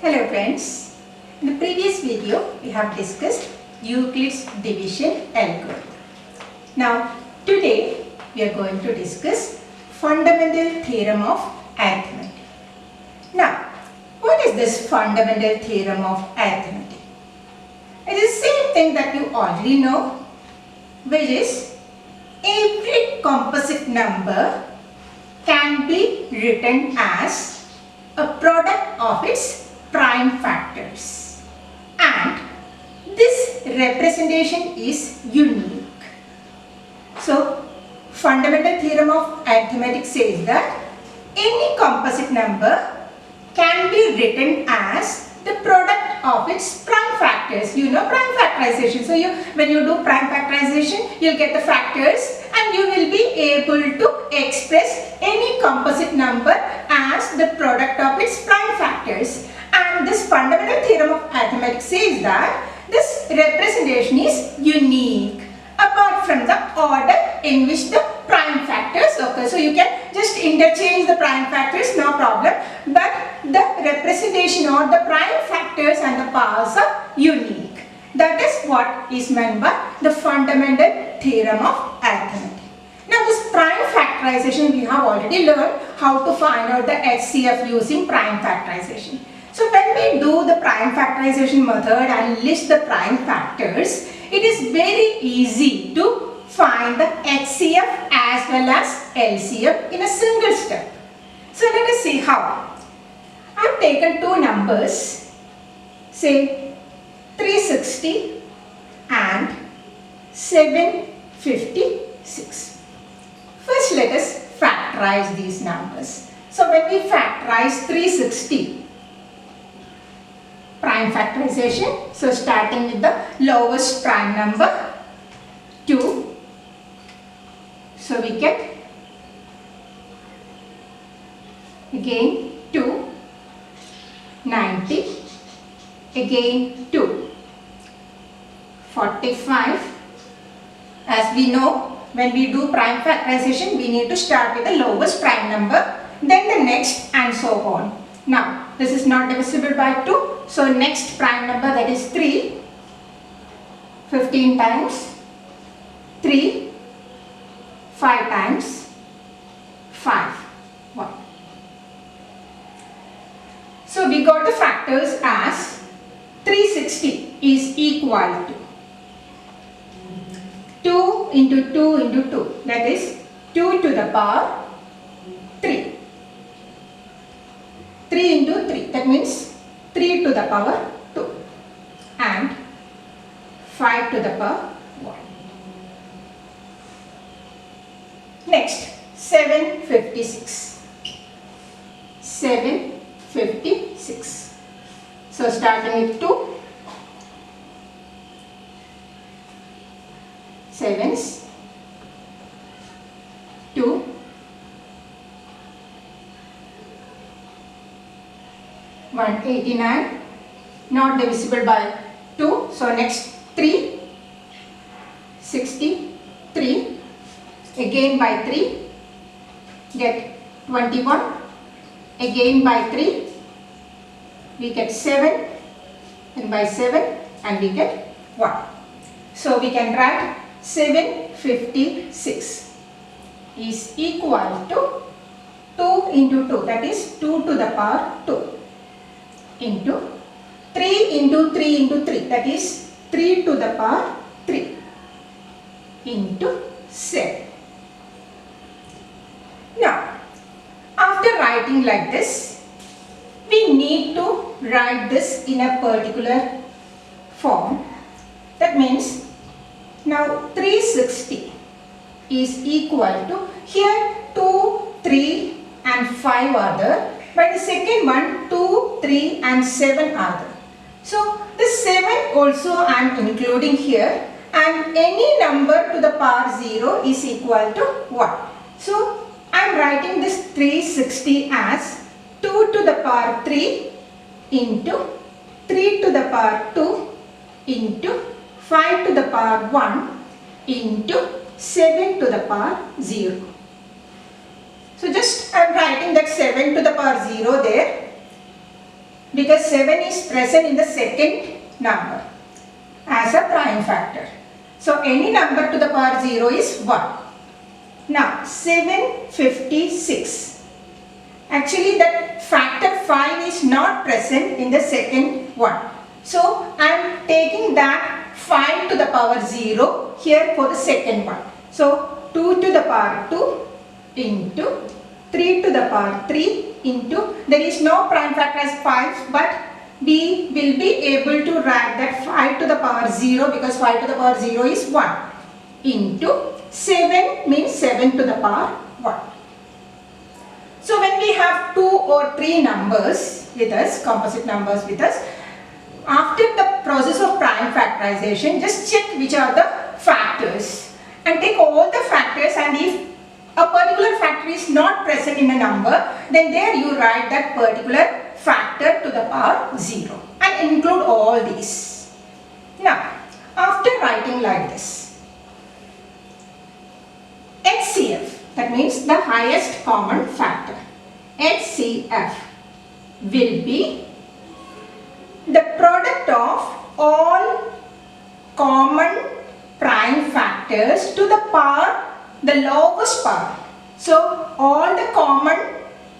Hello friends, in the previous video we have discussed Euclid's division algorithm. Now today we are going to discuss fundamental theorem of arithmetic. Now what is this fundamental theorem of arithmetic? It is the same thing that you already know, which is every composite number can be written as a product of its prime factors, and this representation is unique. So fundamental theorem of arithmetic says that any composite number can be written as the product of its prime factors. You know prime factorization. So when you do prime factorization, you'll get the factors and you will be able to express any composite number as the product of its prime factors. And this fundamental theorem of arithmetic says that this representation is unique apart from the order in which the prime factors occur. So you can just interchange the prime factors, no problem, but the representation or the prime factors and the powers are unique. That is what is meant by the fundamental theorem of arithmetic. Now this prime factorization we have already learned how to find out the HCF using prime factorization. So when we do the prime factorization method and list the prime factors, it is very easy to find the HCF as well as LCM in a single step. So let us see how. I have taken two numbers, say 360 and 756. First let us factorize these numbers. So when we factorize 360, prime factorization, so starting with the lowest prime number 2, so we get again 2, 90, again 2, 45. As we know, when we do prime factorization, we need to start with the lowest prime number, then the next and so on. Now this is not divisible by 2, so next prime number, that is 3, 15 times 3, 5 times 5, 1. So we got the factors as 360 is equal to 2 into 2 into 2, that is 2 to the power 3. 3 into 3, that means 3 to the power 2 and 5 to the power 1. Next, 756. 756. So starting with 2, 7s, 2, 189, not divisible by 2, so next 3, 63, again by 3, get 21, again by 3, we get 7, and by 7 and we get 1. So we can write 756 is equal to 2 into 2, that is 2 to the power 2. Into 3 into 3 into 3, that is 3 to the power 3 into 7. Now, after writing like this, we need to write this in a particular form. That means now 360 is equal to, here 2, 3 and 5 are there. But the second one, 2, 3 and 7 are there. So the 7 also I am including here, and any number to the power 0 is equal to 1. So I am writing this 360 as 2 to the power 3 into 3 to the power 2 into 5 to the power 1 into 7 to the power 0. So just I am writing that 7 to the power 0 there. because 7 is present in the second number as a prime factor. So any number to the power 0 is 1. Now 756. Actually that factor 5 is not present in the second one. So I am taking that 5 to the power 0 here for the second one. So 2 to the power 2 into 3 to the power 3 into, there is no prime factor as 5, but we will be able to write that 5 to the power 0 because 5 to the power 0 is 1 into 7 means 7 to the power 1. So when we have 2 or 3 numbers with us, composite numbers with us, after the process of prime factorization, just check which are the factors and take all the factors, and if a particular factor is not present in a number, then there you write that particular factor to the power 0 and include all these. Now, after writing like this, HCF, that means the highest common factor, HCF will be the product of all common prime factors to the power, the lowest power. So all the common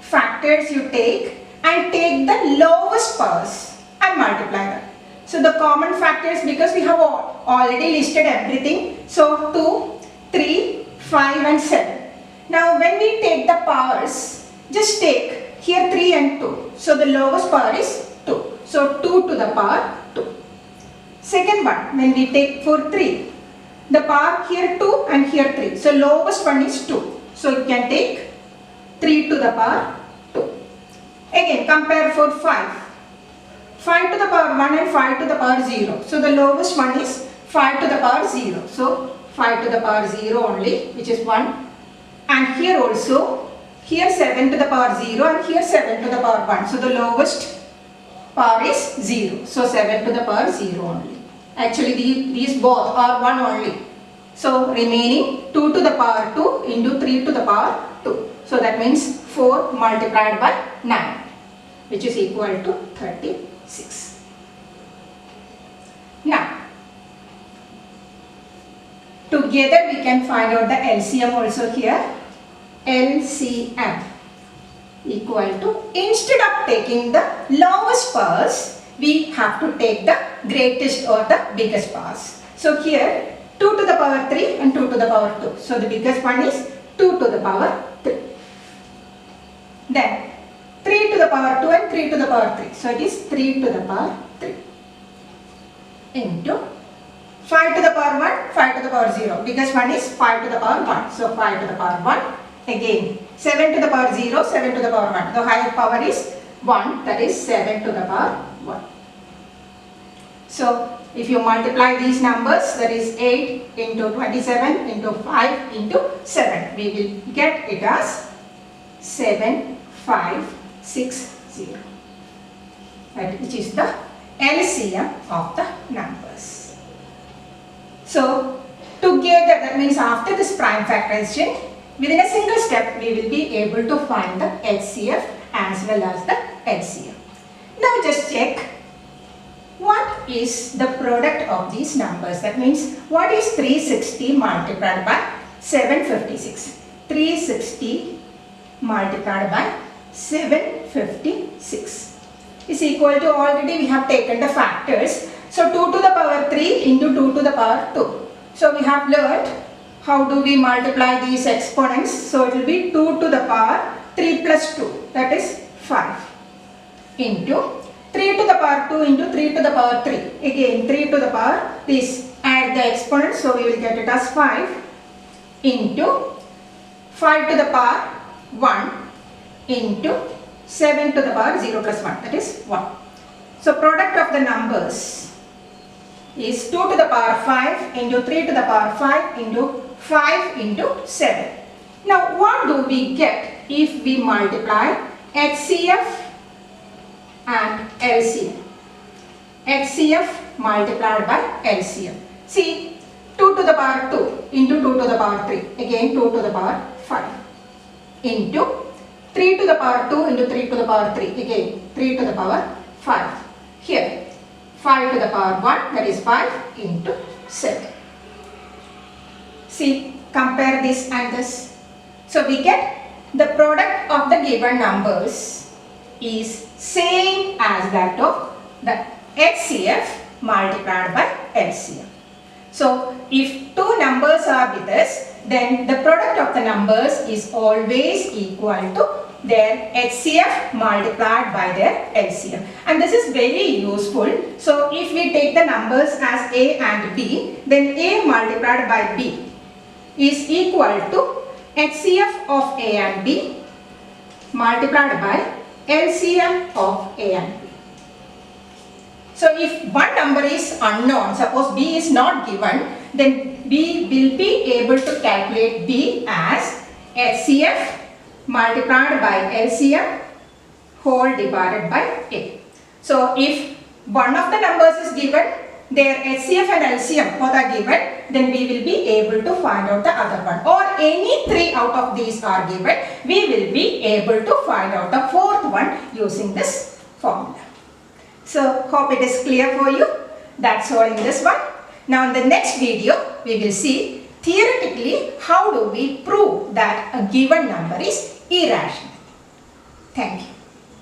factors you take and take the lowest powers and multiply them. So the common factors, because we have already listed everything, so 2, 3, 5 and 7. Now when we take the powers, just take here 3 and 2. So the lowest power is 2. So 2 to the power 2. Second one, when we take for 3, the power here 2 and here 3. So lowest one is 2. So you can take 3 to the power 2. Again compare for 5. 5 to the power 1 and 5 to the power 0. So the lowest one is 5 to the power 0. So 5 to the power 0 only, which is 1. And here also, here 7 to the power 0 and here 7 to the power 1. So the lowest power is 0. So 7 to the power 0 only. Actually these both are 1 only. So remaining 2 to the power 2 into 3 to the power 2. So that means 4 multiplied by 9, which is equal to 36. Now, together we can find out the LCM also here. LCM equal to, instead of taking the lowest powers, we have to take the greatest or the biggest powers. So here 2 to the power 3 and 2 to the power 2. So the biggest one is 2 to the power 3. Then 3 to the power 2 and 3 to the power 3. So it is 3 to the power 3 into 5 to the power 1, 5 to the power 0. Biggest one is 5 to the power 1. So 5 to the power 1. Again 7 to the power 0, 7 to the power 1. The higher power is 1, that is 7 to the power 1. So if you multiply these numbers, that is 8 into 27 into 5 into 7. We will get it as 7560. Right, which is the LCM of the numbers. So together, that means after this prime factorization, within a single step we will be able to find the HCF as well as the LCM. Now just check what is the product of these numbers. That means what is 360 multiplied by 756? 360 multiplied by 756 is equal to, already we have taken the factors. So 2 to the power 3 into 2 to the power 2. So we have learnt how do we multiply these exponents. So it will be 2 to the power 3 plus 2, that is 5 into 3 to the power 2 into 3 to the power 3. Again 3 to the power, this add the exponents, so we will get it as 5 into 5 to the power 1 into 7 to the power 0 plus 1, that is 1. So product of the numbers is 2 to the power 5 into 3 to the power 5 into 5 into 7. Now what do we get if we multiply HCF and LCM? HCF multiplied by LCM. See, 2 to the power 2 into 2 to the power 3. Again 2 to the power 5 into 3 to the power 2 into 3 to the power 3. Again 3 to the power 5. Here 5 to the power 1, that is 5 into 7. See, compare this and this. So we get the product of the given numbers is same as that of the HCF multiplied by LCM. So if two numbers are with us, then the product of the numbers is always equal to their HCF multiplied by their LCM. And this is very useful. So if we take the numbers as A and B, then A multiplied by B is equal to HCF of A and B multiplied by LCM of A and B. So if one number is unknown, suppose B is not given, then we will be able to calculate B as HCF multiplied by LCM whole divided by A. So if one of the numbers is given, their HCF and LCM both are given, then we will be able to find out the other one. Or any three out of these are given, we will be able to find out the fourth one using this formula. So hope it is clear for you. That's all in this one. Now in the next video, we will see theoretically how do we prove that a given number is irrational. Thank you.